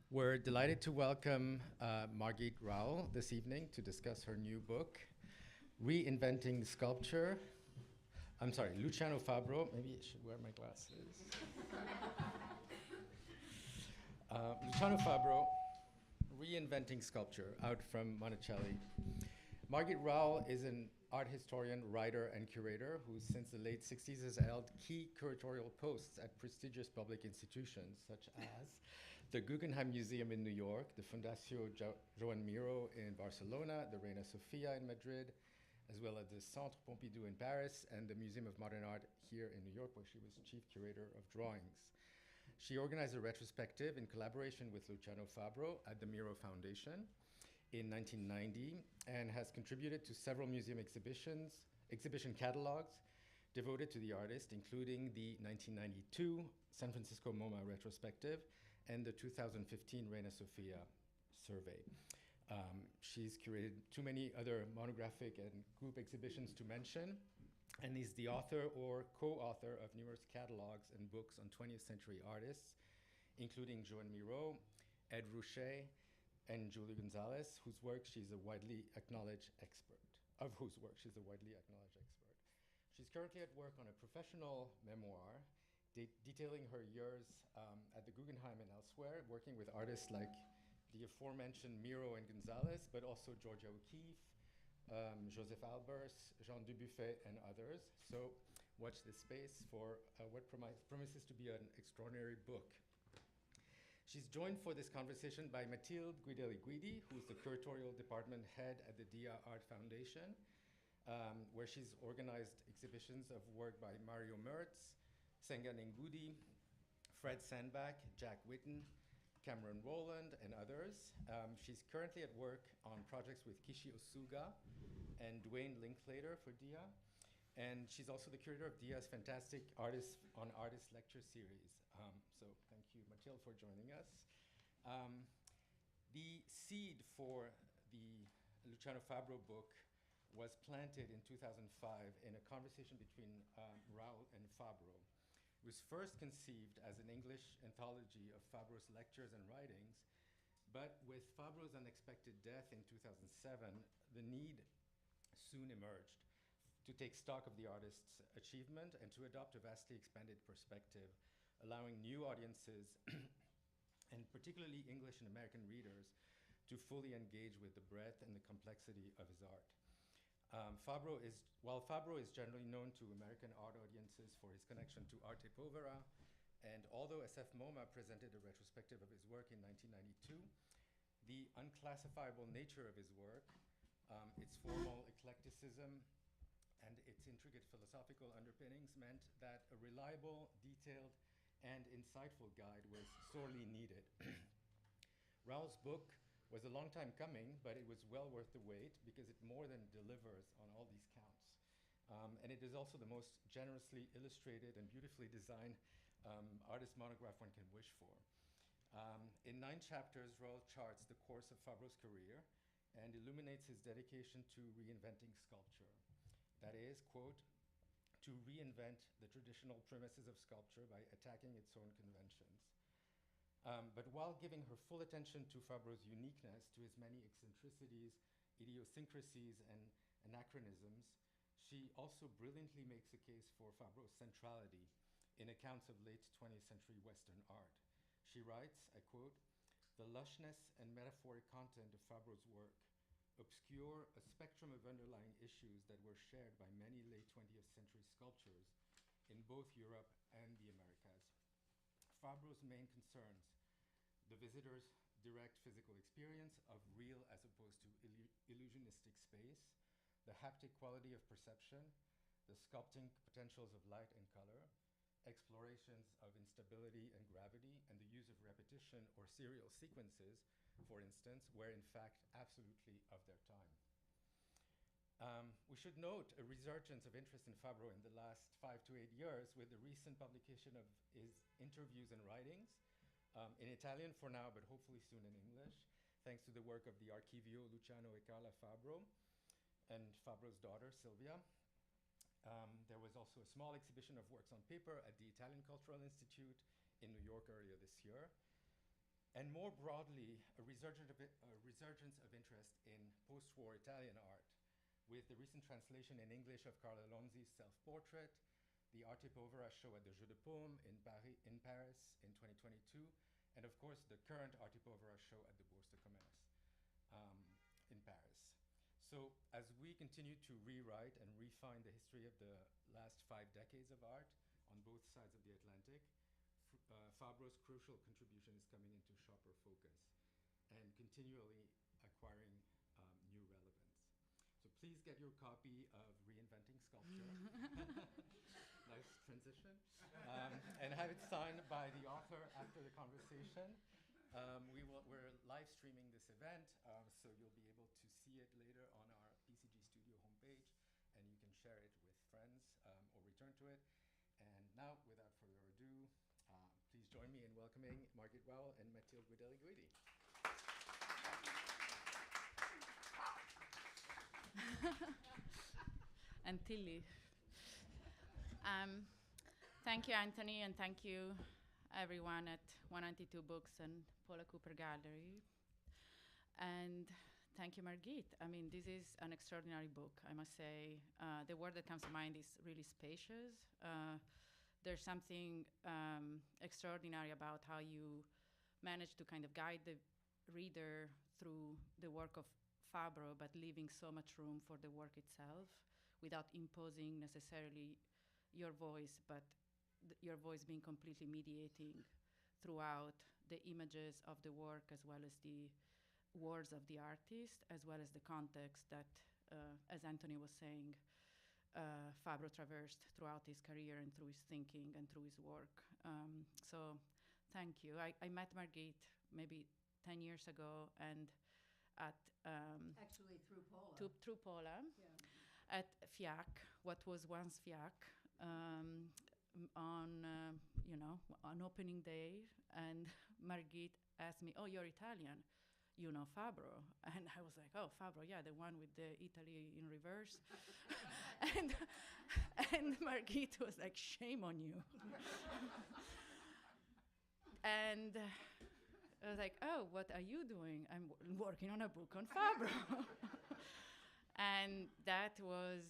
We're delighted to welcome Margit Rowell this evening to discuss her new book, Reinventing Sculpture. I'm sorry, Luciano Fabro. Maybe I should wear my glasses. Luciano Fabro, Reinventing Sculpture, out from Monticelli. Margit Rowell is an art historian, writer, and curator who, since the late 60s, has held key curatorial posts at prestigious public institutions such as the Guggenheim Museum in New York, the Fundació Joan Miró in Barcelona, the Reina Sofia in Madrid, as well as the Centre Pompidou in Paris, and the Museum of Modern Art here in New York, where she was chief curator of drawings. She organized a retrospective in collaboration with Luciano Fabro at the Miró Foundation in 1990, and has contributed to several museum exhibition catalogs devoted to the artist, including the 1992 San Francisco MoMA retrospective and the 2015 Reina Sofia survey. She's curated too many other monographic and group exhibitions to mention, and is the author or co-author of numerous catalogs and books on 20th century artists, including Joan Miró, Ed Ruscha, and Julie Gonzalez, whose work she's a widely acknowledged expert. She's currently at work on a professional memoir detailing her years at the Guggenheim and elsewhere, working with artists like the aforementioned Miró and Gonzalez, but also Georgia O'Keeffe, Joseph Albers, Jean Dubuffet, and others. So watch this space for what promises to be an extraordinary book. She's joined for this conversation by Mathilde Guidelli-Guidi, who's the curatorial department head at the Dia Art Foundation, where she's organized exhibitions of work by Mario Mertz, Senga Ngudi, Fred Sandbach, Jack Witten, Cameron Rowland, and others. She's currently at work on projects with Kishi Osuga and Dwayne Linklater for Dia. And she's also the curator of Dia's fantastic Artist on Artist lecture series. So thank you, Mathilde, for joining us. The seed for the Luciano Fabro book was planted in 2005 in a conversation between Rowell and Fabro. It was first conceived as an English anthology of Fabro's lectures and writings, but with Fabro's unexpected death in 2007, the need soon emerged to take stock of the artist's achievement and to adopt a vastly expanded perspective, allowing new audiences, and particularly English and American readers, to fully engage with the breadth and the complexity of his art. While Fabro is generally known to American art audiences for his connection to arte povera, and although SF MoMA presented a retrospective of his work in 1992, the unclassifiable nature of his work, its formal eclecticism, and its intricate philosophical underpinnings meant that a reliable, detailed, and insightful guide was sorely needed. Rowell's book was a long time coming, but it was well worth the wait because it more than delivers on all these counts. And it is also the most generously illustrated and beautifully designed artist monograph one can wish for. In 9 chapters, Rowell charts the course of Fabro's career and illuminates his dedication to reinventing sculpture. That is, quote, to reinvent the traditional premises of sculpture by attacking its own conventions. But while giving her full attention to Fabro's uniqueness, to his many eccentricities, idiosyncrasies, and anachronisms, she also brilliantly makes a case for Fabro's centrality in accounts of late 20th century Western art. She writes, I quote, the lushness and metaphoric content of Fabro's work obscure a spectrum of underlying issues that were shared by many late 20th century sculptors in both Europe and the Americas. Fabro's main concerns: the visitor's direct physical experience of real as opposed to illusionistic space, the haptic quality of perception, the sculpting potentials of light and color, explorations of instability and gravity, and the use of repetition or serial sequences, for instance, were in fact absolutely of their time. We should note a resurgence of interest in Fabro in the last 5 to 8 years with the recent publication of his interviews and writings, in Italian for now, but hopefully soon in English, thanks to the work of the Archivio Luciano e Carla Fabro and Fabro's daughter, Silvia. There was also a small exhibition of works on paper at the Italian Cultural Institute in New York earlier this year. and more broadly, a resurgence of interest in post-war Italian art, with the recent translation in English of Carlo Lonzi's self-portrait, the Arte Povera show at the Jeu de Paume in Paris in 2022, and of course the current Arte Povera show at the Bourse de Commerce in Paris. So as we continue to rewrite and refine the history of the last 5 decades of art on both sides of the Atlantic, Fabro's crucial contribution is coming into sharper focus and continually acquiring new relevance. So please get your copy of Reinventing Sculpture. Nice transition. And have it signed by the author after the conversation. We're live streaming this event, so you'll be able to see it later on our PCG Studio homepage, and you can share it with friends or return to it. And now, without further ado, please join me in welcoming Margit Rowell and Mathilde Guidelli-Guidi. And Tilly. Thank you, Anthony, and thank you, everyone at 192 Books and Paula Cooper Gallery. And thank you, Margit. I mean, this is an extraordinary book, I must say. The word that comes to mind is really spacious. There's something extraordinary about how you manage to kind of guide the reader through the work of Fabro, but leaving so much room for the work itself without imposing necessarily your voice, but your voice being completely mediating throughout the images of the work, as well as the words of the artist, as well as the context that, as Anthony was saying, Fabro traversed throughout his career and through his thinking and through his work. So thank you. I met Margit maybe 10 years ago, and at actually through Paula. Through Paula, yeah. At FIAC, what was once FIAC, on opening day, and Margit asked me, "Oh, you're Italian, you know Fabro?" And I was like, "Oh, Fabro, yeah, the one with the Italy in reverse." and Margit was like, "Shame on you." And I was like, "Oh, what are you doing?" "I'm working on a book on Fabro." And that was,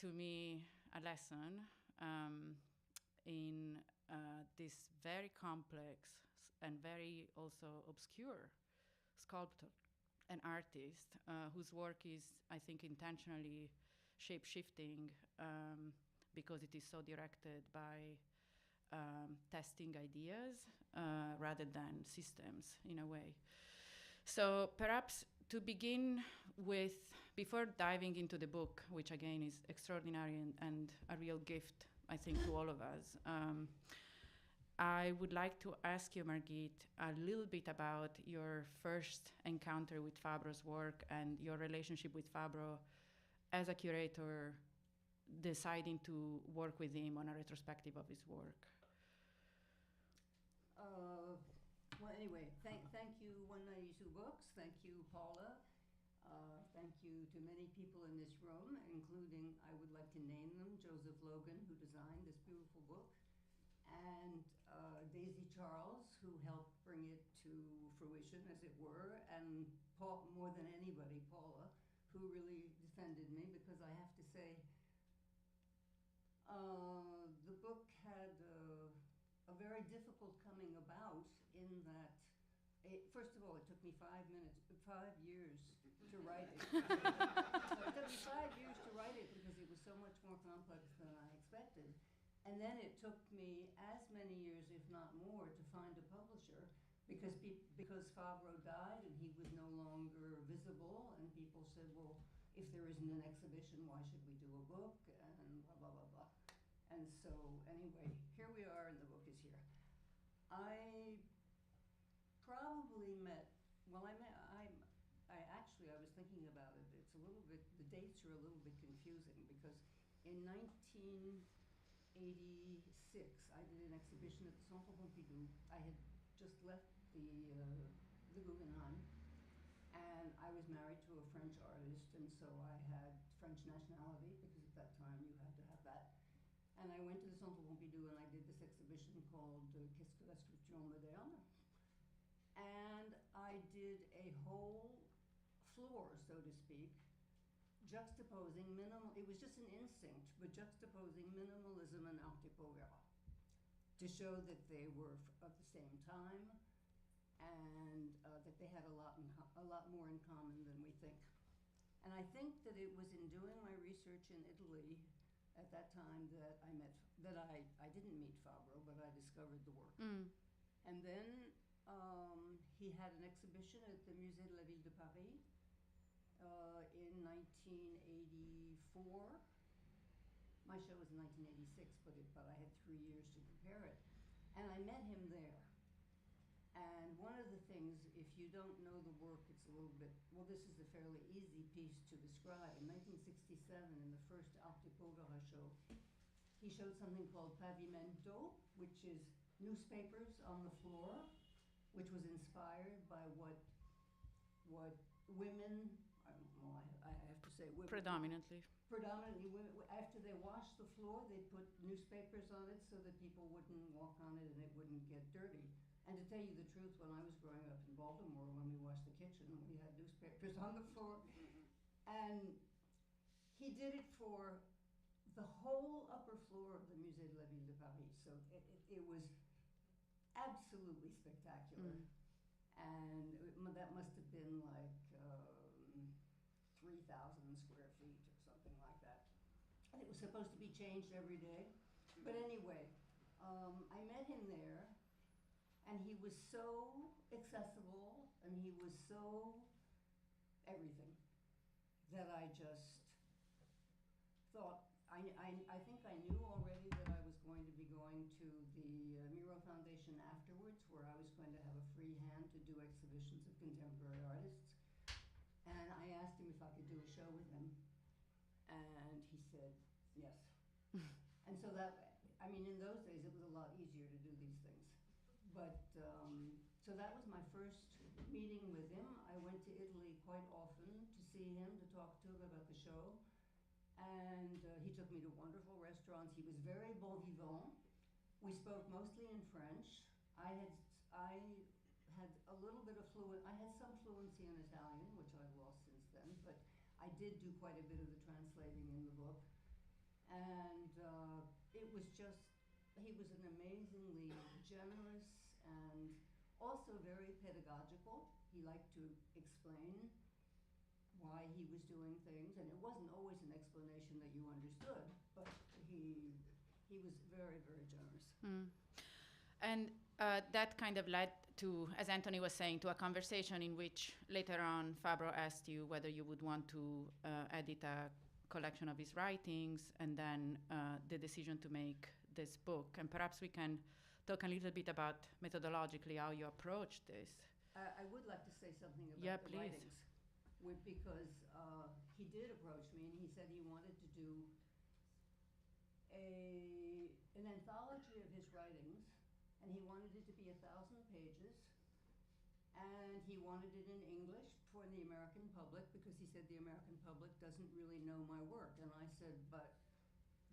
to me, a lesson in this very complex and very also obscure sculptor and artist whose work is, I think, intentionally shape-shifting because it is so directed by testing ideas rather than systems, in a way. So perhaps to begin with, before diving into the book, which again is extraordinary and a real gift, I think, to all of us, I would like to ask you, Margit, a little bit about your first encounter with Fabro's work and your relationship with Fabro as a curator, deciding to work with him on a retrospective of his work. Well, anyway, thank you, 192 Books. Thank you, Paula. Thank you to many people in this room, including, I would like to name them, Joseph Logan, who designed this beautiful book, and Daisy Charles, who helped bring it to fruition, as it were, and Paul, more than anybody, Paula, who really defended me, because I have to say, the book had a very difficult coming about, in that, first of all, it took me 5 years to write it. So it took me 5 years to write it because it was so much more complex than I expected. And then it took me as many years, if not more, to find a publisher, because Fabro died and he was no longer visible, and people said, well, if there isn't an exhibition, why should we do a book, and blah, blah, blah, blah. And so, anyway, here we are, and the book is here. I probably met, well, I was thinking about it. It's a little bit, the dates are a little bit confusing, because in 1986, I did an exhibition at the Centre Pompidou. I had just left the Guggenheim, and I was married to a French artist, and so I had French nationality, because at that time you had to have that. And I went to the Centre Pompidou and I did this exhibition called Qu'est-ce que la sculpture moderne? And did a whole floor, so to speak, juxtaposing it was just an instinct, but juxtaposing minimalism and arte povera to show that they were of the same time and that they had a lot more in common than we think. And I think that it was in doing my research in Italy at that time that I didn't meet Fabro, but I discovered the work. And then he had an exhibition at the Musée de la Ville de Paris in 1984. My show was in 1986, but I had 3 years to prepare it. And I met him there. And one of the things, if you don't know the work, it's a little bit, well, this is a fairly easy piece to describe. In 1967, in the first Arte Povera show, he showed something called pavimento, which is newspapers on the floor, which was inspired by what women, I don't know, I have to say women. Predominantly women, after they washed the floor, they put newspapers on it so that people wouldn't walk on it and it wouldn't get dirty. And to tell you the truth, when I was growing up in Baltimore, when we washed the kitchen, we had newspapers on the floor. And he did it for the whole upper floor of the Musée de la Ville de Paris. So it was absolutely spectacular. And that must have been like 3,000 square feet or something like that. And it was supposed to be changed every day. But anyway, I met him there. And he was so accessible, and he was so everything, that I just thought, I think I knew already that I was going to be going to the Miro Foundation afterwards, where I was going to have a free hand to do exhibitions of contemporary artists. And I asked him if I could do a show with him. And he said, yes. And so in those days, it was a lot easier to do these things. But, so that was my first meeting with him. I went to Italy quite often to see him, to talk to him about the show. And he took me to wonderful restaurants. He was very bon vivant. We spoke mostly in French. I had a little bit of I had some fluency in Italian, which I've lost since then, but I did do quite a bit of the translating in the book. And it was just, he was an amazingly generous and also very pedagogical. He liked to explain why he was doing things, and it wasn't always an explanation that you understood, but he was very, very generous. And that kind of led to, as Anthony was saying, to a conversation in which later on Fabro asked you whether you would want to edit a collection of his writings, and then the decision to make this book. And perhaps we can talk a little bit about methodologically how you approach this. I would like to say something about the writings, because he did approach me and he said he wanted to do an anthology of his writings, and he wanted it to be 1,000 pages, and he wanted it in English for the American public, because he said the American public doesn't really know my work. And I said, but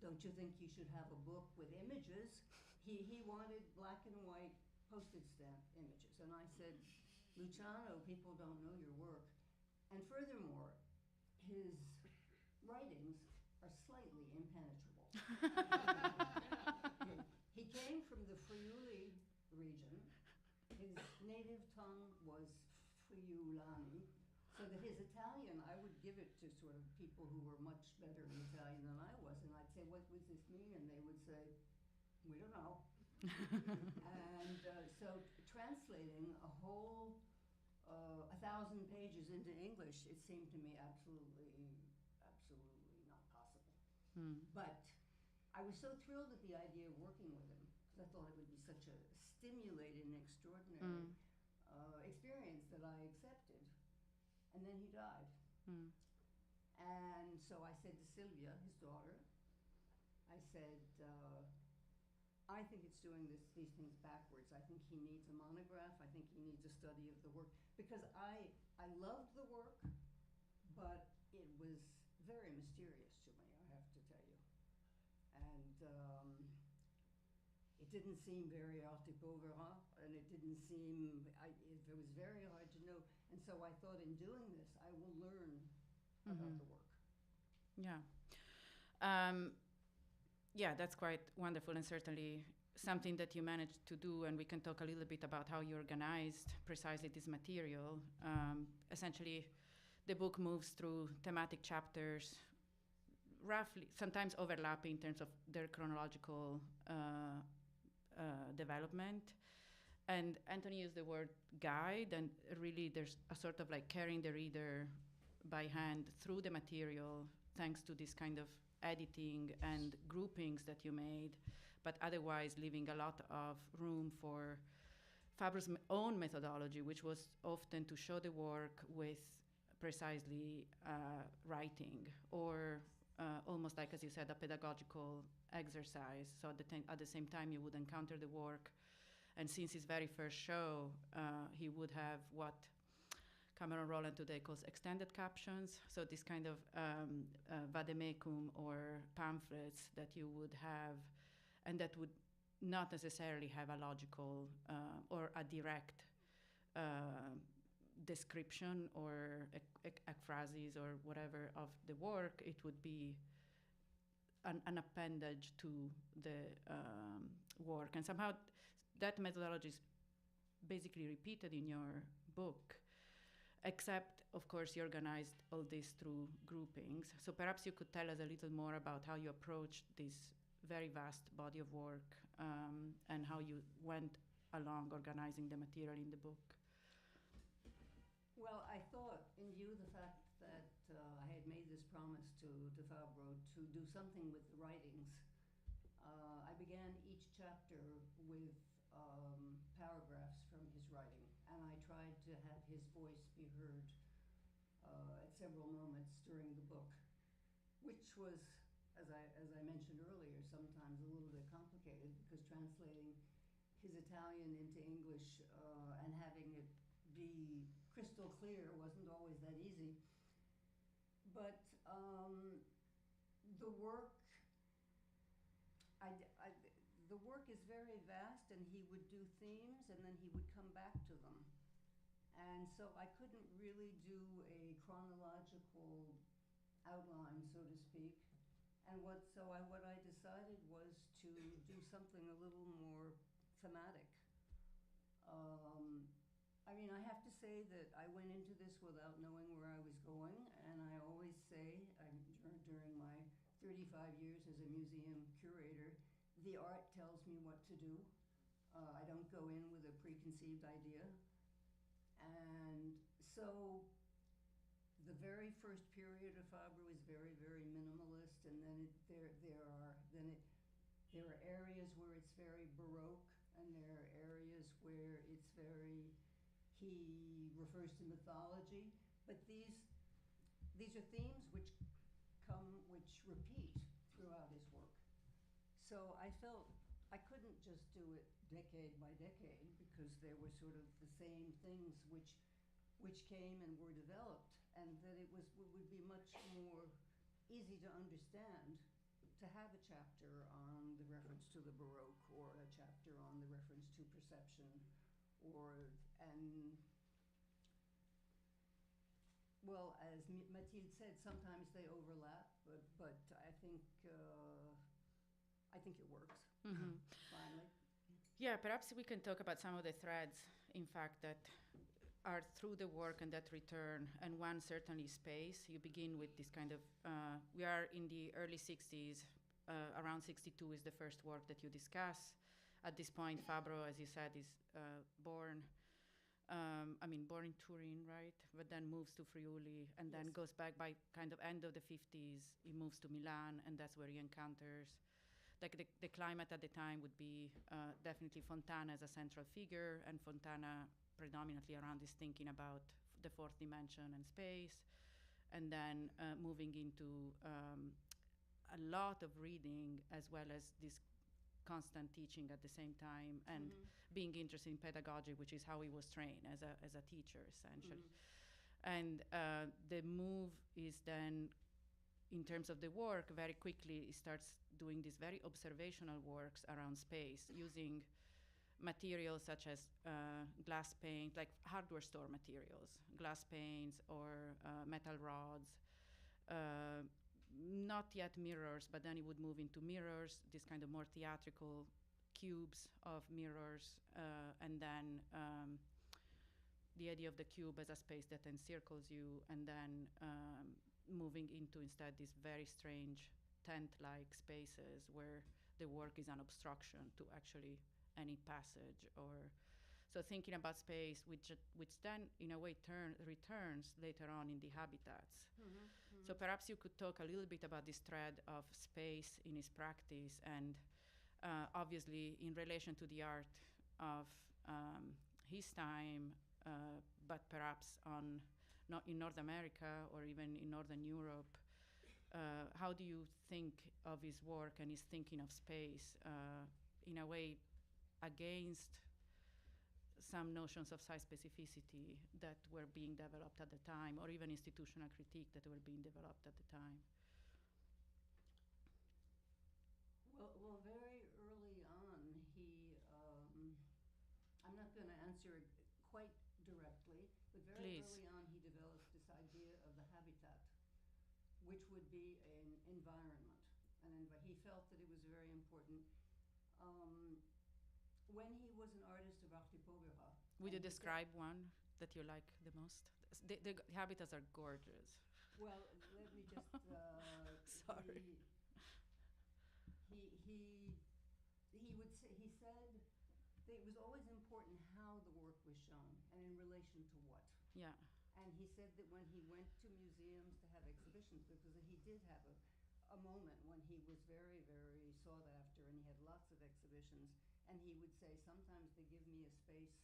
don't you think you should have a book with images? He wanted black and white postage stamp images. And I said, Luciano, people don't know your work. And furthermore, his writings are slightly impenetrable. He came from the Friuli region. His native tongue was Friulani. So that his Italian, I would give it to sort of people who were much better in Italian than I was. And I'd say, what does this mean? And they would say, we don't know. And so translating a whole 1,000 pages into English, it seemed to me absolutely not possible. But I was so thrilled at the idea of working with him, because I thought it would be such a stimulating, extraordinary experience that I accepted. And then he died. And so I said to Sylvia, his daughter, I said, I think it's doing these things backwards. I think he needs a monograph. I think he needs a study of the work. Because I loved the work, but it was very mysterious to me, I have to tell you. And it didn't seem very arte povera, and it didn't seem, it was very hard to know. And so I thought in doing this, I will learn about the work. Yeah. Yeah, that's quite wonderful, and certainly something that you managed to do, and we can talk a little bit about how you organized precisely this material. Essentially, the book moves through thematic chapters, roughly, sometimes overlapping in terms of their chronological development. And Anthony used the word guide, and really there's a sort of like carrying the reader by hand through the material, thanks to this kind of editing and groupings that you made, but otherwise leaving a lot of room for Fabro's own methodology, which was often to show the work with precisely writing, or almost like, as you said, a pedagogical exercise. So at the same time, you would encounter the work. And since his very first show, he would have what Cameron Rowland today calls extended captions. So this kind of vademecum or pamphlets that you would have, and that would not necessarily have a logical or a direct description or ekphrasis or whatever of the work. It would be an appendage to the work. And somehow that methodology is basically repeated in your book, except, of course, you organized all this through groupings. So perhaps you could tell us a little more about how you approached this very vast body of work and how you went along organizing the material in the book. Well, I thought, in view of the fact that I had made this promise to Fabro to do something with the writings, I began each chapter with paragraphs from his writing, and I tried to have his voice be heard at several moments during the book, which was, as I mentioned earlier, sometimes a little bit complicated, because translating his Italian into English and having it be crystal clear wasn't always that easy. But the work, the work is very vast, and he would do themes, and then he would come back to them. And so I couldn't really do a chronological outline, so to speak. And what I decided was to do something a little more thematic. I mean, I have to say that I went into this without knowing where I was going, and I always say, during my 35 years as a museum curator, the art tells me what to do. I don't go in with a preconceived idea. And so the very first period of Fabro is very, very minimalist, and then there are areas where it's very Baroque, and there are areas where it's very, he refers to mythology, but these are themes which repeat throughout his work. So I felt I couldn't just do it decade by decade, because there were sort of the same things which came and were developed, and that it would be much more easy to understand to have a chapter on the reference to the Baroque, or a chapter on the reference to perception, well, as Mathilde said, sometimes they overlap, but I think it works. Finally. Yeah, perhaps we can talk about some of the threads, in fact, that are through the work and that return. And one, certainly space. You begin with this kind of, we are in the early 60s, around 62 is the first work that you discuss. At this point, Fabro, as you said, is born in Turin, right? But then moves to Friuli, and Yes. then goes back by kind of end of the 50s. He moves to Milan, and that's where he encounters, like the climate at the time would be definitely Fontana as a central figure, and Fontana predominantly around this thinking about the fourth dimension and space, and then moving into a lot of reading, as well as this constant teaching at the same time, and being interested in pedagogy, which is how he was trained as a teacher, essentially. And the move is then, in terms of the work, very quickly he starts doing these very observational works around space, using materials such as glass paint, like hardware store materials, glass paints or metal rods. Not yet mirrors, but then it would move into mirrors, this kind of more theatrical cubes of mirrors, and then the idea of the cube as a space that encircles you, and then moving into instead these very strange tent-like spaces where the work is an obstruction to actually any passage. Or so thinking about space, which then in a way returns later on in the habitats. So perhaps you could talk a little bit about this thread of space in his practice, and obviously in relation to the art of his time, but perhaps not in North America or even in Northern Europe. How do you think of his work and his thinking of space in a way against some notions of size specificity that were being developed at the time, or even institutional critique that were being developed at the time? Well, very early on, I'm not going to answer it quite directly, but very Please. early on, he developed this idea of the habitat, which would be an environment. He felt that it was very important. When he was an artist of arte povera. Would you describe one that you like the most? The habitats are gorgeous. Well, let me just. Sorry. He would say, he said that it was always important how the work was shown and in relation to what. Yeah. And he said that when he went to museums to have exhibitions, because he did have a moment when he was very, very sought after, and he had lots of exhibitions, and he would say, sometimes they give me a space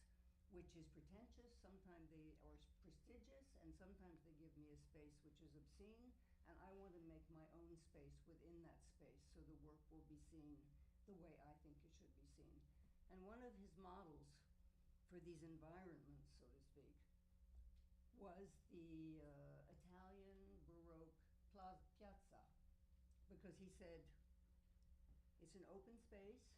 which is pretentious, sometimes they are prestigious, and sometimes they give me a space which is obscene, and I want to make my own space within that space so the work will be seen the way I think it should be seen. And one of his models for these environments, so to speak, was the Italian Baroque piazza, because he said, it's an open space,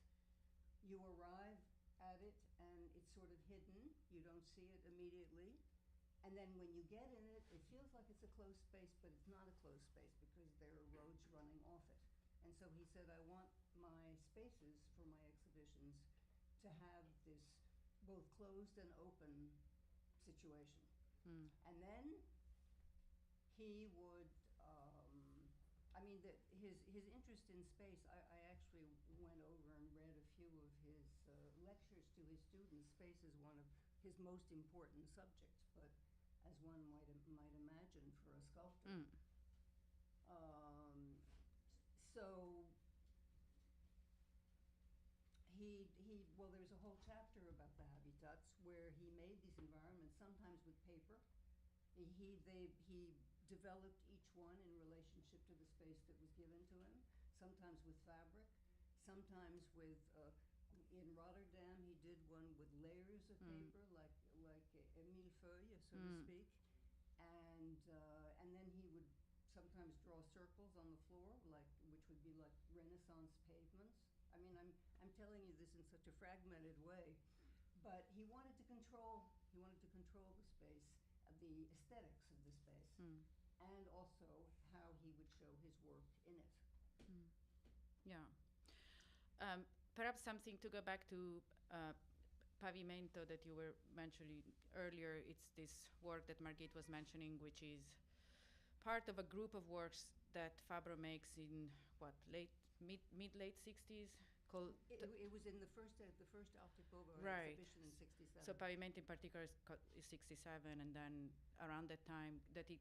you arrive at it and it's sort of hidden, you don't see it immediately, and then when you get in it, it feels like it's a closed space, but it's not a closed space because there are roads running off it. And so he said, I want my spaces for my exhibitions to have this both closed and open situation. And then he would, his interest in space, I actually went over and read a few of his lectures to his students. Space is one of his most important subjects, but as one might imagine for a sculptor. So there's a whole chapter about the habitats where he made these environments, sometimes with paper. He developed each one in relationship to the space that was given to him, sometimes with fabric, sometimes with, in Rotterdam, he did one with layers of paper, like a millefeuille, so to speak. And then he would sometimes draw circles on the floor, which would be like Renaissance pavements. I mean, I'm telling you this in such a fragmented way, but he wanted to control the space, the aesthetics of the space, and also how he would show his work in it. Yeah. Perhaps something to go back to Pavimento that you were mentioning earlier. It's this work that Margit was mentioning, which is part of a group of works that Fabro makes in mid-late 60s. It was in the first Arte Povera exhibition in 67. So Pavimento in particular is 67, and then around that time that he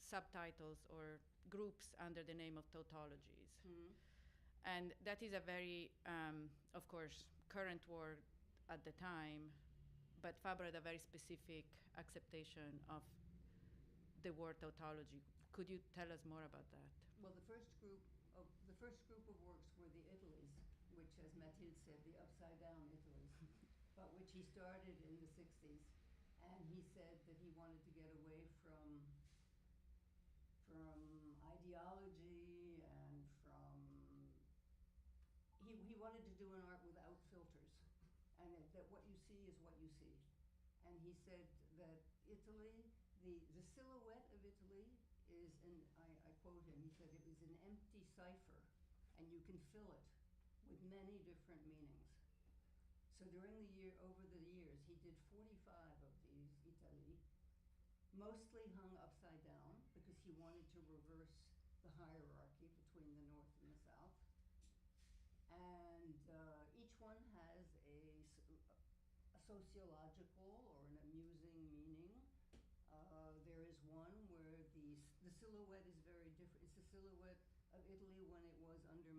subtitles or groups under the name of tautologies. And that is a very, of course, current word at the time, but Fabro had a very specific acceptation of the word tautology. Could you tell us more about that? Well, the first group of works were the Italies, which, as Mathilde said, the upside-down Italies, but which he started in the 60s. And he said that he wanted to get away from ideology and he wanted to do an art without filters. And that what you see is what you see. And he said that Italy, the silhouette of Italy is, and I quote him, he said it was an empty cipher, and you can fill it with many different meanings. So over the years, he did 45 of these Italy, mostly hung upside down because he wanted to reverse the hierarchy between the North and the South. And each one has a sociological or an amusing meaning. There is one where the silhouette is very different. It's the silhouette of Italy when it was under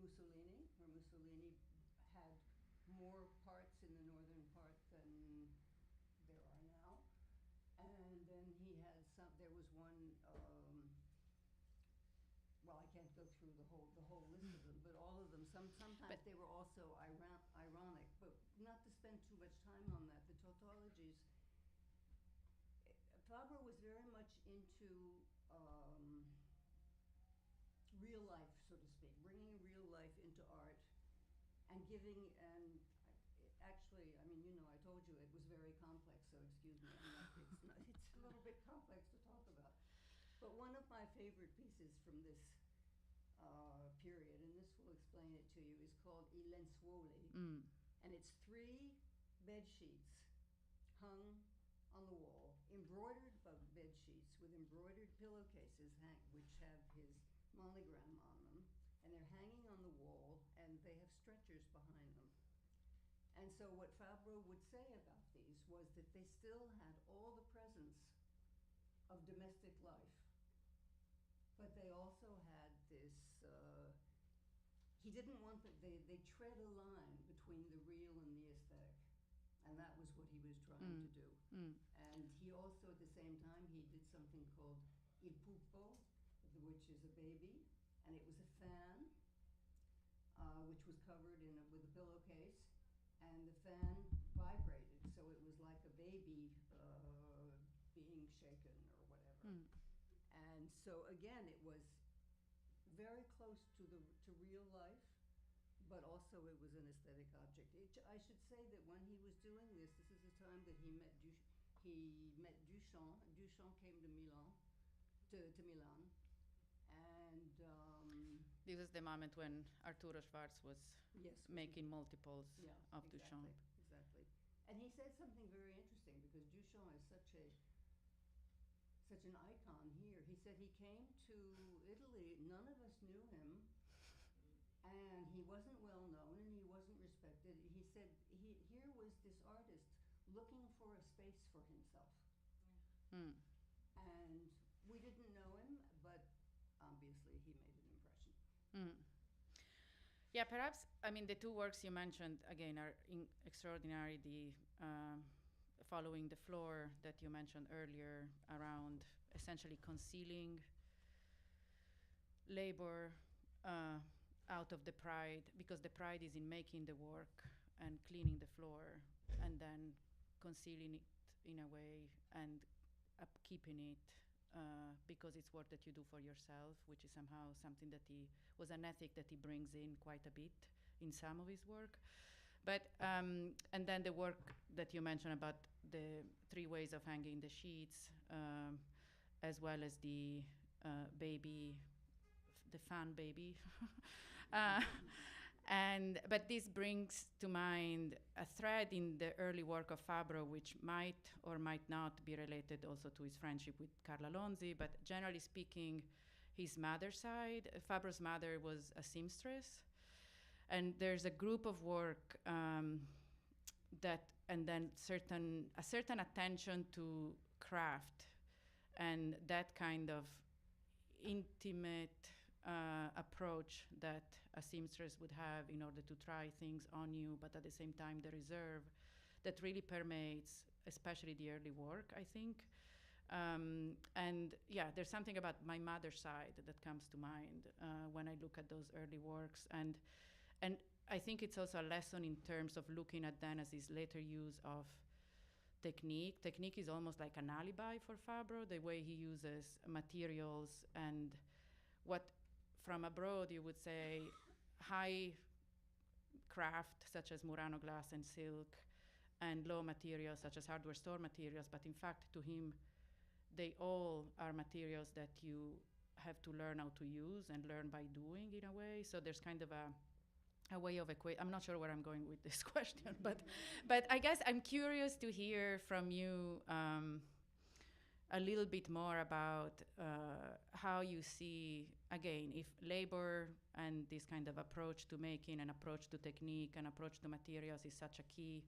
Mussolini, where Mussolini had more parts in the northern part than there are now. And then he had there was one, well, I can't go through the whole list of them, but all of them, sometimes they were also ironic, but not to spend too much time on that. The tautologies, Fabro was very much into real life, so to speak, bringing real life into art and giving, and actually, I mean, I told you it was very complex, so excuse me, it's a little bit complex to talk about. But one of my favorite pieces from this period, and this will explain it to you, is called I lenzuoli. And it's 3 bed sheets hung on the wall, embroidered bed sheets with embroidered pillowcases which have his monogram on them, and they're hanging on the wall, and they have stretchers behind them. And so what Fabro would say about these was that they still had all the presence of domestic life, but they also had this, he didn't want that they tread a line between the real and the aesthetic, and that was what he was trying to do. And he also, at the same time, he did something called il pupo, which is a baby, and it was a fan, which was covered with a pillowcase, and the fan vibrated, so it was like a baby being shaken or whatever. And so again, it was very close to real life, but also it was an aesthetic object. I should say that when he was doing this is the time that he met Duchamp. Duchamp came to Milan, and this was the moment when Arturo Schwarz was making multiples of Duchamp. Exactly. And he said something very interesting, because Duchamp is such an icon here. He said he came to Italy, none of us knew him, and he wasn't well known and he wasn't respected. He said here was this artist looking for a space for himself. And we didn't know him, but obviously he made an impression. Yeah, perhaps, I mean, the 2 works you mentioned, again, are extraordinary. The Following the Floor that you mentioned earlier, around essentially concealing labor out of the pride, because the pride is in making the work and cleaning the floor, and then concealing it in a way and upkeeping it because it's work that you do for yourself, which is somehow something that was an ethic that he brings in quite a bit in some of his work. But, and then the work that you mentioned about the 3 ways of hanging the sheets, as well as the baby, the fan baby. But this brings to mind a thread in the early work of Fabro, which might or might not be related also to his friendship with Carla Lonzi, but generally speaking, his mother's side. Fabro's mother was a seamstress, and there's a group of work and then a certain attention to craft, and that kind of intimate approach that a seamstress would have in order to try things on you, but at the same time the reserve that really permeates especially the early work, I think. And yeah, there's something about my mother's side that comes to mind when I look at those early works. And I think it's also a lesson in terms of looking at then as his later use of technique. Technique is almost like an alibi for Fabro, the way he uses materials and what from abroad you would say high craft such as Murano glass and silk and low materials such as hardware store materials, but in fact, to him, they all are materials that you have to learn how to use and learn by doing in a way. So there's kind of a way of I'm not sure where I'm going with this question, but I guess I'm curious to hear from you a little bit more about how you see, again, if labor and this kind of approach to making, an approach to technique, an approach to materials is such key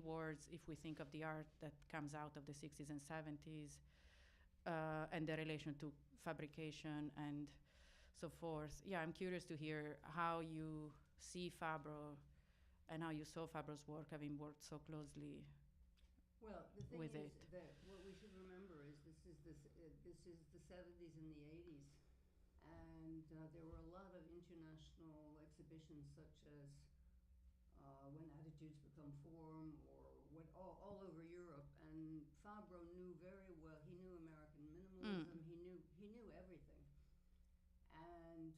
words if we think of the art that comes out of the 60s and 70s, and the relation to fabrication and so forth. Yeah, I'm curious to hear how you see Fabro and how you saw Fabro's work, having worked so closely Well, the thing with is it. that what we should remember is this is the 70s and the 80s, and there were a lot of international exhibitions such as When Attitudes Become Form, or all over Europe. And Fabro knew very well. He knew American minimalism. He knew everything. And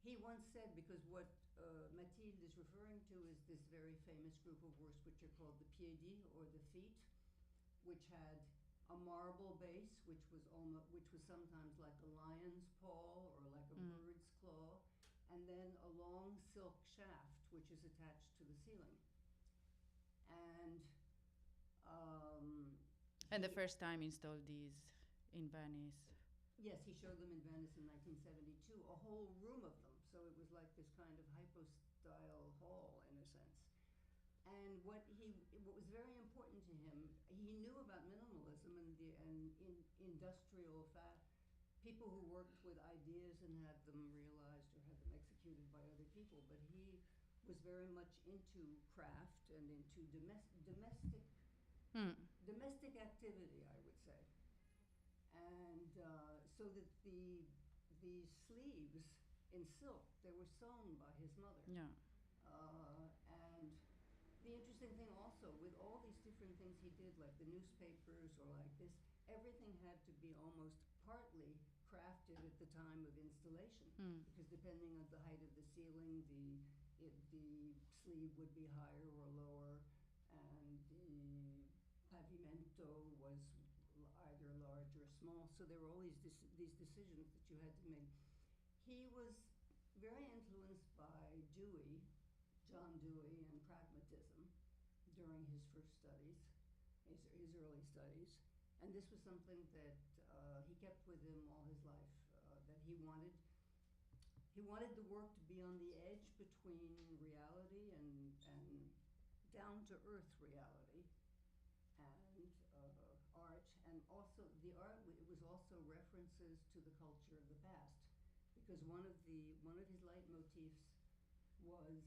he once said, because what Mathilde is referring to is this very famous group of works which are called the piedi, or the feet, which had a marble base, which was sometimes like a lion's paw or like a bird's claw, and then a long silk shaft which is attached to the ceiling. And the first time installed these in Venice. Yes, he showed them in Venice in 1972, a whole room of them. So it was like this kind of hypo-style hall, in a sense. And what was very important to him, he knew about minimalism and industrial people who worked with ideas and had them realized or had them executed by other people. But he was very much into craft and into domestic activity, I would say. And so that the sleeves in silk, they were sewn by his mother. Yeah. And the interesting thing also, with all these different things he did, like the newspapers or like this, everything had to be almost partly crafted at the time of installation, because depending on the height of the ceiling, the sleeve would be higher or lower, and the pavimento was either large or small. So there were all these decisions that you had to make. He was very influenced by John Dewey, and pragmatism during his first studies, his early studies. And this was something that he kept with him all his life, that he wanted the work to be on the edge between reality and down-to-earth reality and art. And also the art, it was also references to the culture of the past, because one of his leitmotifs was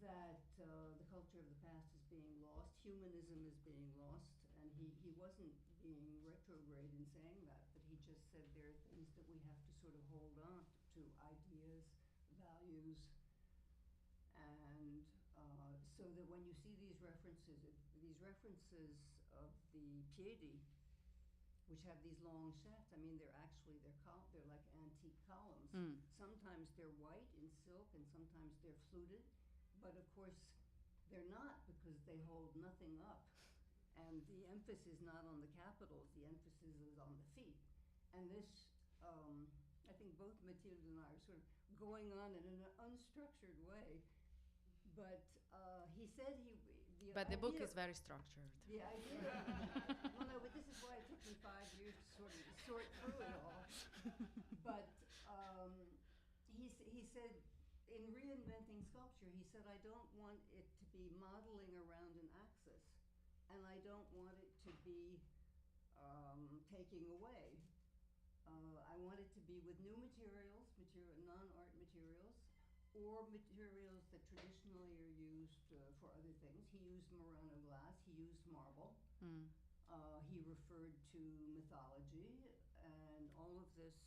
that the culture of the past is being lost, humanism is being lost, and he wasn't being retrograde in saying that, but he just said there are things that we have to sort of hold on to, ideas, values, and so that when you see these references of the piedi, which have these long shafts, I mean, they're like antique columns. Sometimes they're white in silk, and sometimes they're fluted. But of course, they're not, because they hold nothing up. And the emphasis is not on the capitals, the emphasis is on the feet. And this, I think both Mathilde and I are sort of going on in an unstructured way. But he said But the book is very structured. The idea, well, no, but this is why it took me 5 years to sort of sort through it all. But he said, in Reinventing Sculpture, he said, I don't want it to be modeling around an axis, and I don't want it to be taking away. I want it to be with new materials, non-art materials, or materials that traditionally are used for other things. He used Murano glass, he used marble. He referred to mythology, and all of this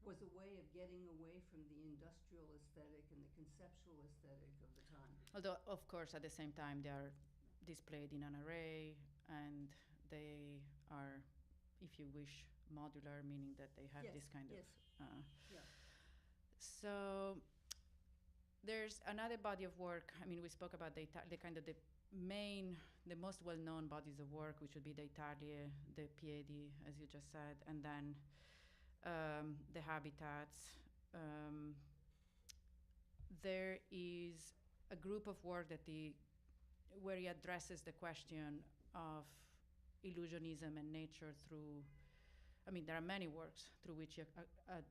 was a way of getting away from the industrial aesthetic and the conceptual aesthetic of the time. Although, of course, at the same time, they are displayed in an array, and they are, if you wish, modular, meaning that they have this kind of... Yeah. So There's another body of work. I mean, we spoke about the kind of the most well-known bodies of work, which would be the Italie, the Piedi, as you just said, and then the habitats. There is a group of work where he addresses the question of illusionism and nature through, I mean, there are many works through which he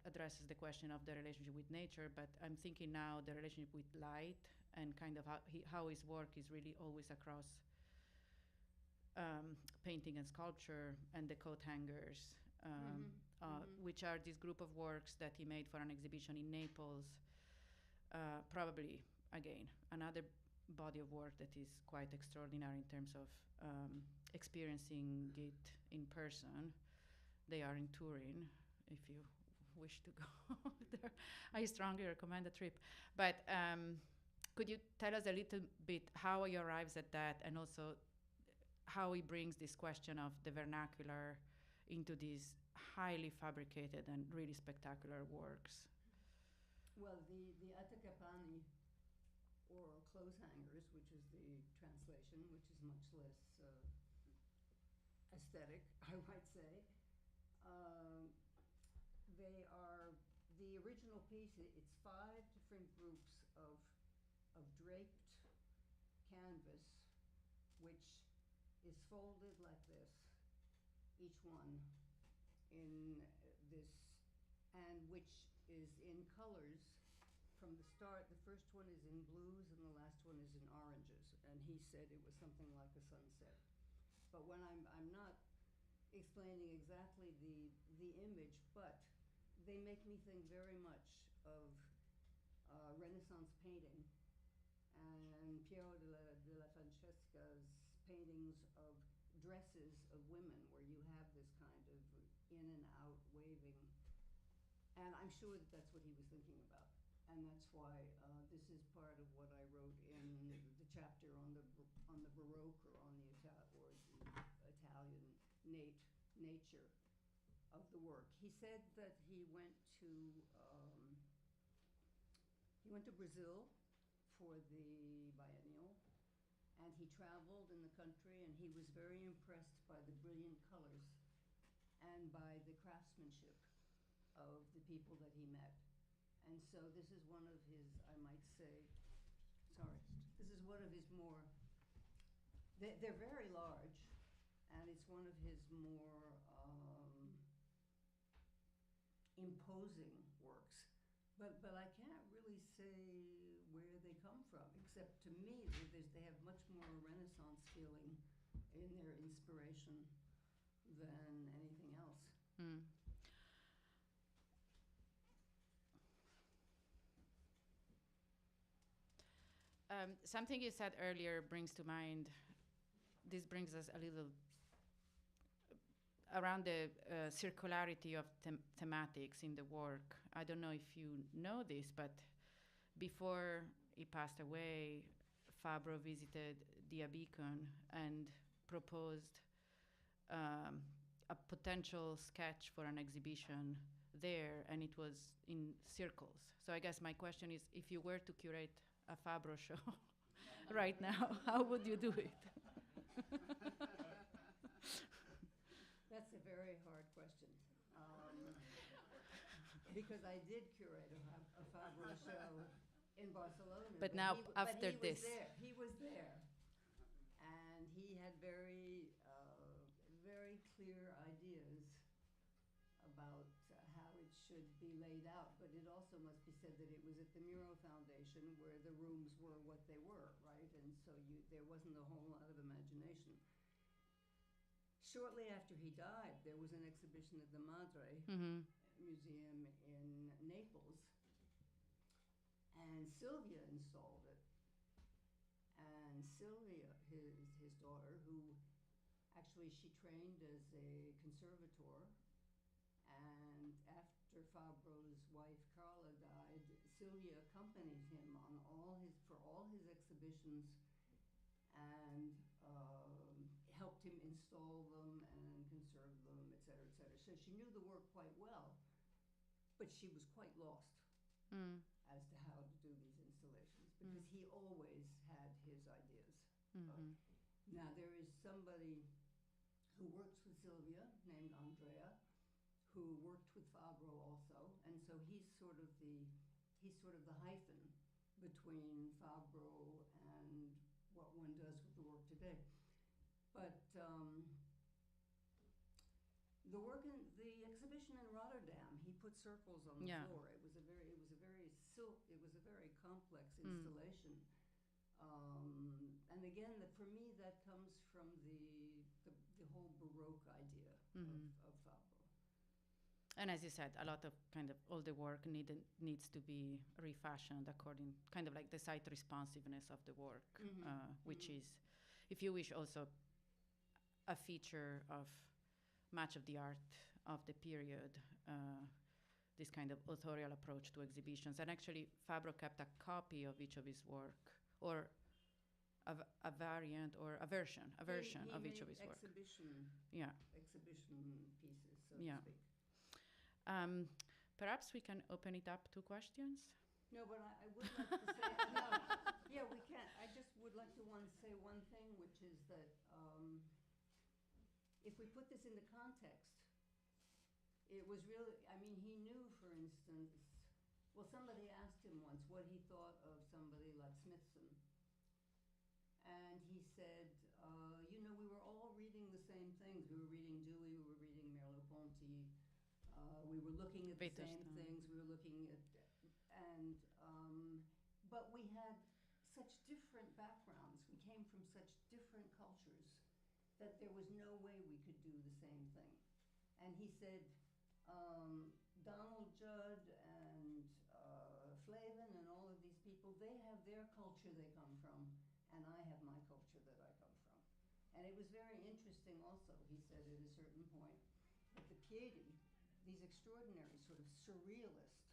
addresses the question of the relationship with nature, but I'm thinking now the relationship with light and kind of how his work is really always across painting and sculpture and the coat hangers, which are this group of works that he made for an exhibition in Naples. Probably, again, another body of work that is quite extraordinary in terms of experiencing it in person. They are in Turin, if you wish to go there. I strongly recommend the trip. But could you tell us a little bit how he arrives at that, and also how he brings this question of the vernacular into these highly fabricated and really spectacular works? Well, the Atacapani, or clothes hangers, which is the translation, which is much less aesthetic, I might say. They are the original piece. It's 5 different groups of draped canvas, which is folded like this, each one in this, and which is in colors from the start. The first one is in blues and the last one is in oranges, and he said it was something like a sunset. But when I'm not explaining exactly the image, but they make me think very much of Renaissance painting and Piero della Francesca's paintings of dresses of women, where you have this kind of in and out waving. And I'm sure that that's what he was thinking about. And that's why this is part of what I wrote in the chapter on the Baroque, or on the Italian nature of the work. He said that he went to Brazil for the biennial, and he traveled in the country, and he was very impressed by the brilliant colors and by the craftsmanship of the people that he met. And so this is one of his, I might say, this is one of his more, they're very large, and it's one of his more imposing works. But I can't really say where they come from, except to me, they have much more Renaissance feeling in their inspiration than anything else. Mm. Something you said earlier brings to mind, this brings us a little around the circularity of thematics in the work. I don't know if you know this, but before he passed away, Fabro visited Dia Beacon and proposed a potential sketch for an exhibition there, and it was in circles. So I guess my question is, if you were to curate a Fabro show right now, how would you do it? That's a very hard question. Because I did curate a Fabro show in Barcelona. But now, after this. He was there. And he had very clear ideas about how it should be laid out. But it also must be said that it was at the Muro Foundation, where the rooms were what they were, right? And so there wasn't a whole lot of imagination. Shortly after he died, there was an exhibition at the Madre Museum in Naples, and Sylvia installed it. And Sylvia, his daughter, who actually she trained as a conservator, and after Fabro's wife Carla died, Sylvia accompanied him on all his exhibitions, and helped him install them and conserve them, et cetera, et cetera. So she knew the work quite well, but she was quite lost as to how to do these installations. because he always had his ideas. Mhm. Now there is somebody who works with Sylvia named Andrea, who worked with Fabro also, and so he's sort of the hyphen between Fabro and what one does with the work today. But the exhibition in Rotterdam, he put circles on the Yeah. floor. It was a very complex installation. And again, for me, that comes from the whole Baroque idea of Fabro. And as you said, a lot of kind of all the work needs to be refashioned according, kind of like the site responsiveness of the work, which is, if you wish, also a feature of much of the art of the period, this kind of authorial approach to exhibitions. And actually, Fabro kept a copy of each of his work, or a variant or a version He of each of made his work. exhibition pieces, so Yeah. to speak. Perhaps we can open it up to questions. No, but I would like to say, no, yeah, we can. I just would like to say one thing, which is that if we put this into context, it was really, I mean, he knew, for instance, well, somebody asked him once what he thought of somebody like Smithson. And he said, we were all reading the same things. We were reading Dewey, we were reading Merleau-Ponty, we were looking at the same things, we were looking at, but we had such different backgrounds. We came from such different cultures that there was no way we could do the same thing. And he said, Donald Judd and Flavin and all of these people, they have their culture they come from, and I have my culture that I come from. And it was very interesting also, he said at a certain point, that the Piedi, these extraordinary sort of surrealist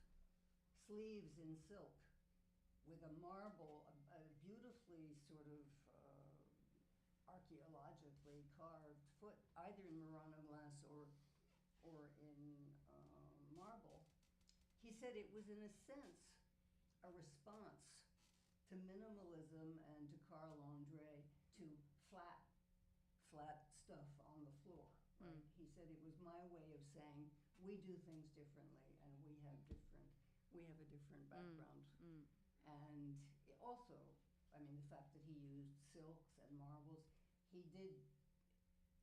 sleeves in silk with a marble, a beautifully sort of archaeologically carved foot, either in Murano glass or in marble. He said it was, in a sense, a response to minimalism and to Carl Andre, to flat stuff on the floor. Right? He said it was my way of saying we do things differently, and we have a different background. And also, I mean, the fact that he used silks and marbles, he did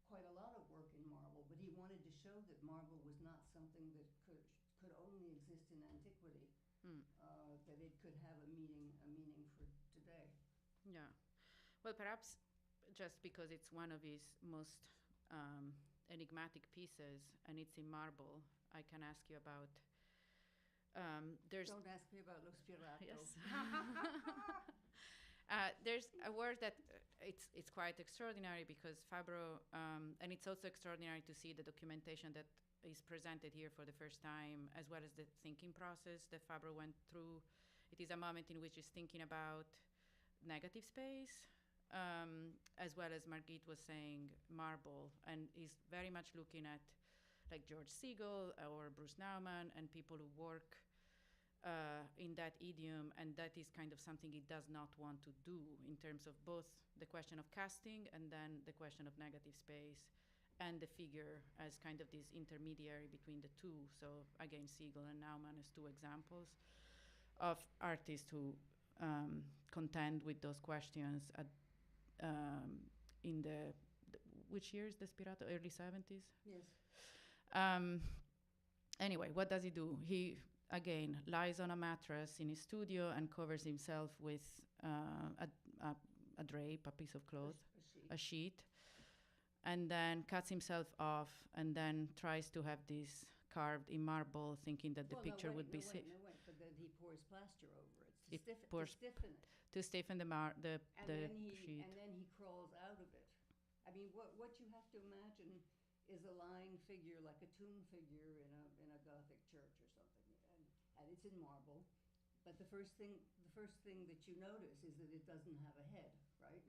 quite a lot of work in marble, but he wanted to show that marble was not something that could only exist in antiquity, that it could have a meaning for today. Yeah. Well, perhaps just because it's one of his most enigmatic pieces and it's in marble, I can ask you about. Don't ask me about Lo Spirato. Yes. There's a word that it's quite extraordinary because Fabro, and it's also extraordinary to see the documentation that is presented here for the first time, as well as the thinking process that Fabro went through. It is a moment in which he's thinking about negative space, as well as Margit was saying, marble, and he's very much looking at like George Siegel or Bruce Nauman and people who work in that idiom, and that is kind of something he does not want to do in terms of both the question of casting and then the question of negative space and the figure as kind of this intermediary between the two. So again, Siegel and Nauman as two examples of artists who contend with those questions at, in which year is the Spirato? Early 70s? Yes. Anyway, what does he do? He, again, lies on a mattress in his studio and covers himself with a drape, a piece of cloth, a sheet, and then cuts himself off and then tries to have this carved in marble, thinking that the picture would be safe. No, wait, but then he pours plaster over it to stiffen it. To stiffen the sheet. And then he crawls out of it. I mean, what you have to imagine is a lying figure, like a tomb figure in a Gothic church or something, and it's in marble. But the first thing that you notice is that it doesn't have a head, right?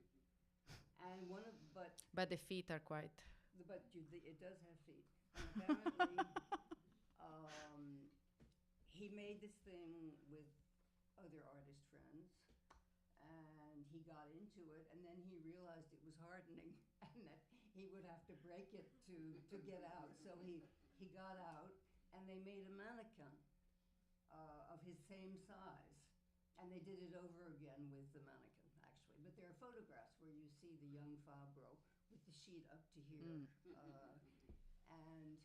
And but the feet are quite. It does have feet. And apparently, he made this thing with other artist friends, he got into it, and then he realized it was hardening and that he would have to break it to get out. So he got out, and they made a mannequin of his same size. And they did it over again with the mannequin, actually. But there are photographs where you see the young Fabro with the sheet up to here. And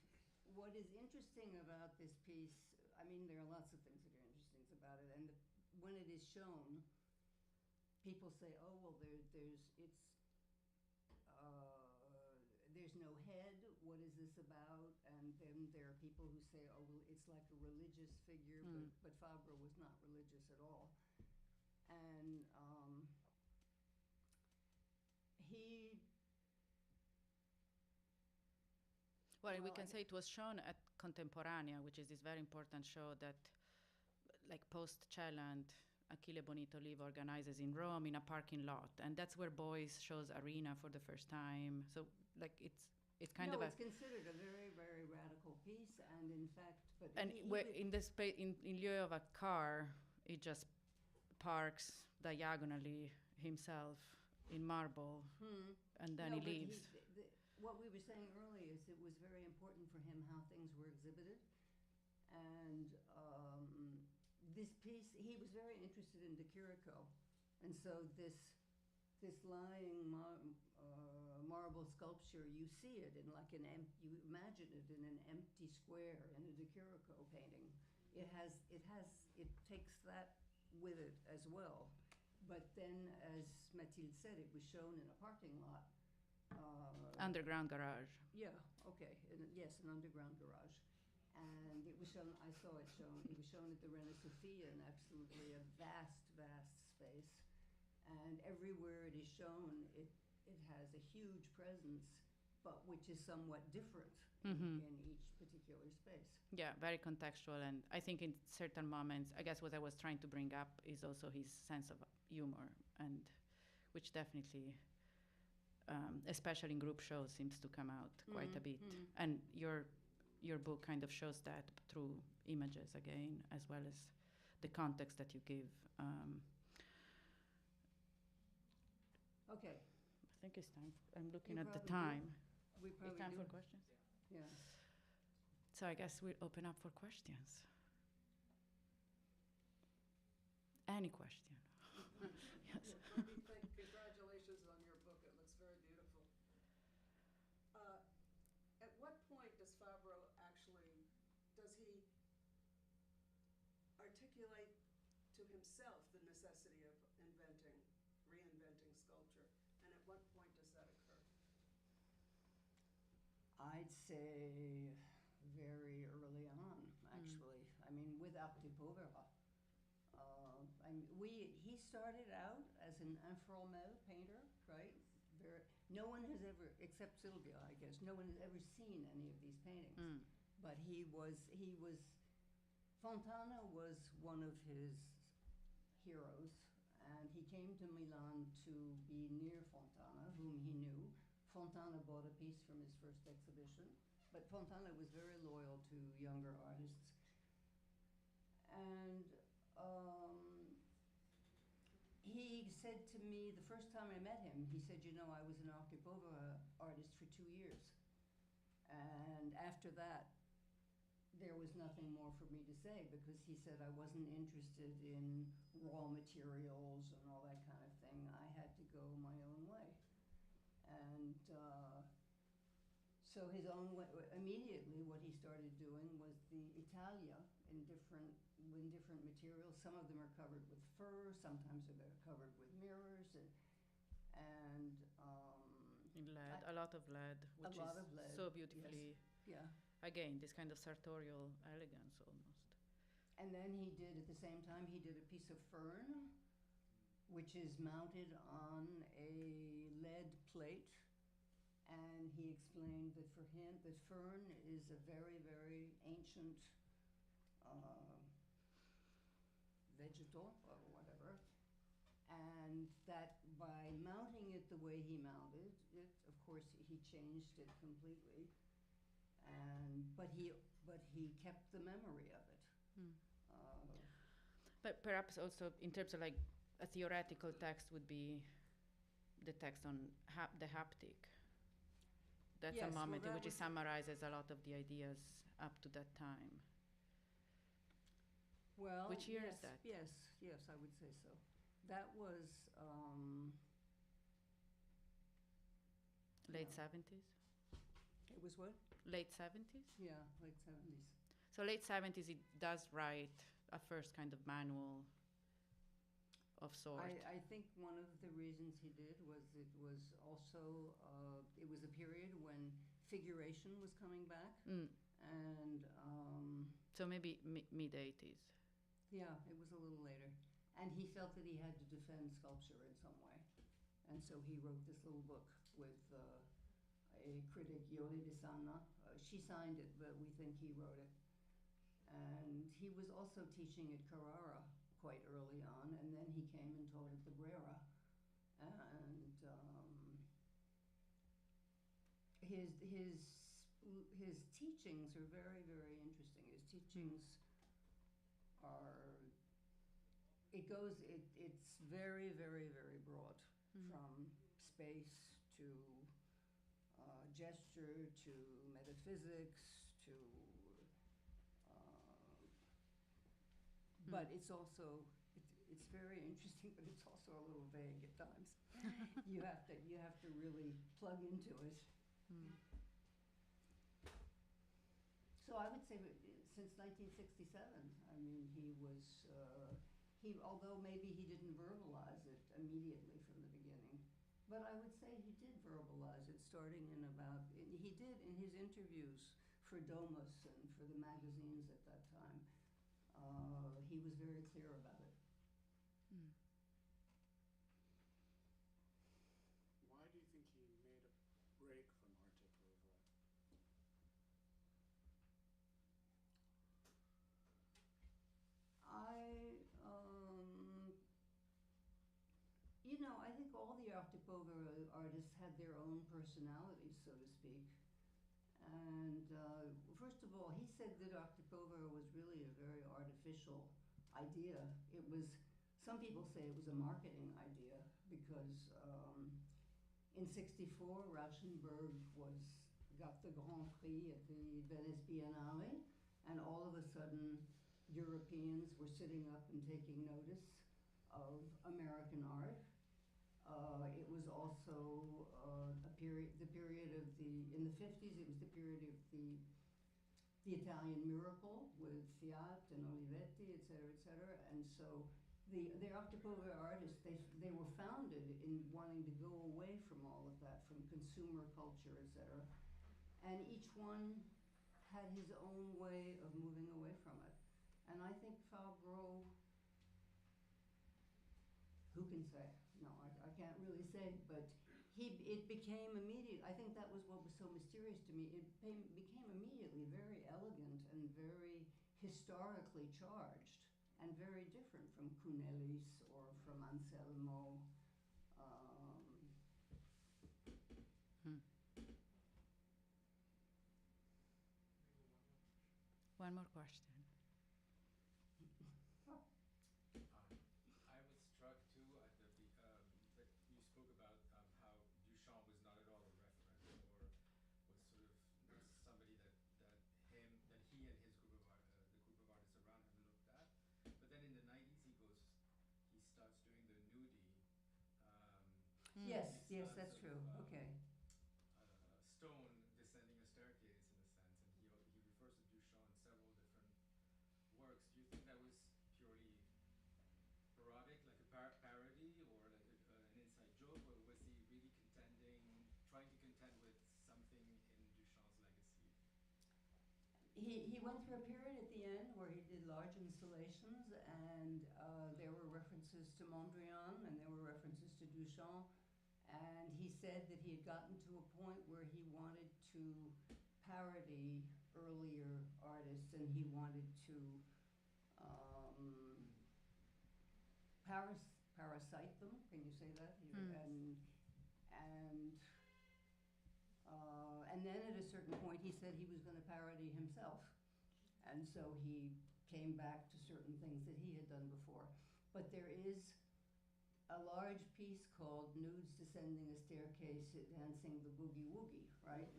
what is interesting about this piece, I mean, there are lots of things that are interesting about it. And when it is shown, people say, oh, well, there's no head. What is this about? And then there are people who say, oh, well, it's like a religious figure, but Fabro was not religious at all. And Well, we can say it was shown at Contemporanea, which is this very important show that, like, post-Celland, Achille Bonito Live organizes in Rome in a parking lot. And that's where Beuys shows Arena for the first time. So, like, it's kind of it's considered a very, very radical piece, and in fact, but in lieu of a car, it just parks diagonally himself in marble, and then he leaves. What we were saying earlier is it was very important for him how things were exhibited, and this piece, he was very interested in the curator, and so this lying marble sculpture, you see it in like you imagine it in an empty square in a De Chirico painting. It takes that with it as well. But then, as Mathilde said, it was shown in a parking lot. Underground garage. Yeah, okay, yes, an underground garage. And it was shown, I saw it shown, it was shown at the Reina Sofia in absolutely a vast, vast space. And everywhere it is shown, it has a huge presence, but which is somewhat different in each particular space. Yeah, very contextual. And I think in certain moments, I guess what I was trying to bring up is also his sense of humor, and which definitely, especially in group shows, seems to come out quite a bit. And your book kind of shows that through images again, as well as the context that you give. Okay. I think it's time. I'm looking at the time. It's time for questions? Yeah. So I guess we'll open up for questions. Any question? Yes. Congratulations on your book. It looks very beautiful. At what point does Fabro actually, does he articulate to himself the necessity of reinventing sculpture? And at what point does that occur? I'd say very early on, actually. I mean, with Arte Povera. He started out as an informel painter, right? No one has ever, except Sylvia, I guess, no one has ever seen any of these paintings. But Fontana was one of his heroes, and he came to Milan to be near Fontana, whom he knew. Fontana bought a piece from his first exhibition, but Fontana was very loyal to younger artists. And he said to me, the first time I met him, he said, you know, I was an Arte Povera artist for 2 years. And after that, there was nothing more for me to say, because he said I wasn't interested in raw materials and all that kind of thing. I had to go my own way. And so his own way, immediately what he started doing was the Italia in different materials. Some of them are covered with fur, sometimes they're covered with mirrors, and in lead, a lot of lead, which is so beautifully, yes. Yeah. Again, this kind of sartorial elegance almost. And then he did, at the same time, he did a piece of fern, which is mounted on a lead plate. And he explained that for him, the fern is a very, very ancient vegetal or whatever. And that by mounting it the way he mounted it, of course, he changed it completely. But he kept the memory of it. But perhaps also in terms of like a theoretical text would be the text on the haptic. That's Yes, a well, moment in that which it was- summarizes a lot of the ideas up to that time. Well, Which year yes, is that? Yes, I would say so. That was, Late Yeah. 70s? it was what? Late 70s? Yeah, late 70s. So late 70s, it does write a first kind of manual of sort. I think one of the reasons he did was it was also, it was a period when figuration was coming back. Mm. And, So maybe mid 80s. yeah, it was a little later. And he felt that he had to defend sculpture in some way. And so he wrote this little book with a critic, Yoli de Sana. She signed it, but we think he wrote it. And he was also teaching at Carrara quite early on, and then he came and taught at the Brera. And his teachings are very, very interesting. His teachings are, it's very, very, very broad, from space to gesture to metaphysics to, but it's also, it's very interesting, but it's also a little vague at times. You have to really plug into it. Mm. So I would say that since 1967, I mean, he was, although maybe he didn't verbalize it immediately from the beginning, but I would say he did verbalize it starting in about, he did in his interviews for Domus and for the magazines at that time. He was very clear about it. Mm. Why do you think he made a break from arte povera? I think all the arte povera artists had their own personalities, so to speak. And first of all, he said that arte povera was really a very artificial idea. It was, some people say it was a marketing idea because in '64, Rauschenberg got the Grand Prix at the Venice Biennale, and all of a sudden, Europeans were sitting up and taking notice of American art. It was also the period of in the 50s, it was the period of the Italian miracle with Fiat and Olivetti, et cetera, and so the arte povera artists, they were founded in wanting to go away from all of that, from consumer culture, et cetera, and each one had his own way of moving away from it. And I think Fabro, who can say? No, I can't really say, but it became immediate. I think that was what was so mysterious to me. It became immediately very elegant and very historically charged, and very different from Cunelis or from Anselmo. One more question. I was struck too at that you spoke about how Duchamp was not at all a reference, or was sort of somebody that he and his group of the group of artists around him looked at. But then in the 90s, he starts doing the nudie. Yes, It's that's sort true. of, Okay. Stone descending a staircase in a sense, and he refers to Duchamp in several different works. Do you think that was purely parodic, like a parody, or like an inside joke, or was he really trying to contend with something in Duchamp's legacy? He went through a period at the end where he did large installations, and there were references to Mondrian, and there were references to Duchamp. And he said that he had gotten to a point where he wanted to parody earlier artists, and he wanted to parasite them. Can you say that? And then at a certain point, he said he was going to parody himself, and so he came back to certain things that he had done before. But there is a large piece called Nudes Descending a Staircase Dancing the Boogie Woogie, right?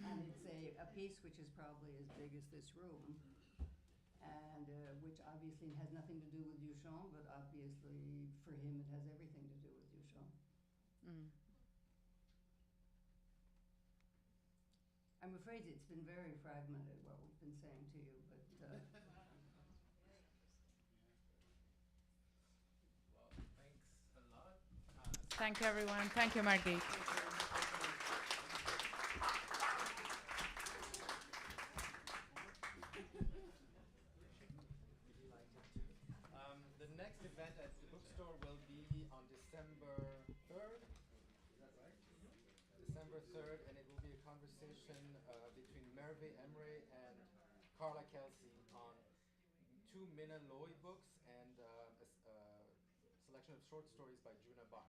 And it's a piece which is probably as big as this room, and which obviously has nothing to do with Duchamp, but obviously for him it has everything to do with Duchamp. Mm. I'm afraid it's been very fragmented, what we've been saying to you, but Well, thanks a lot. Thank you, everyone. Thank you, Margit. The next event at the bookstore will be on December 3rd. Is that right? December 3rd, and it will be a conversation between Merve Emre and Carla Kelsey on two Mina Loy books and a selection of short stories by Juna Bach.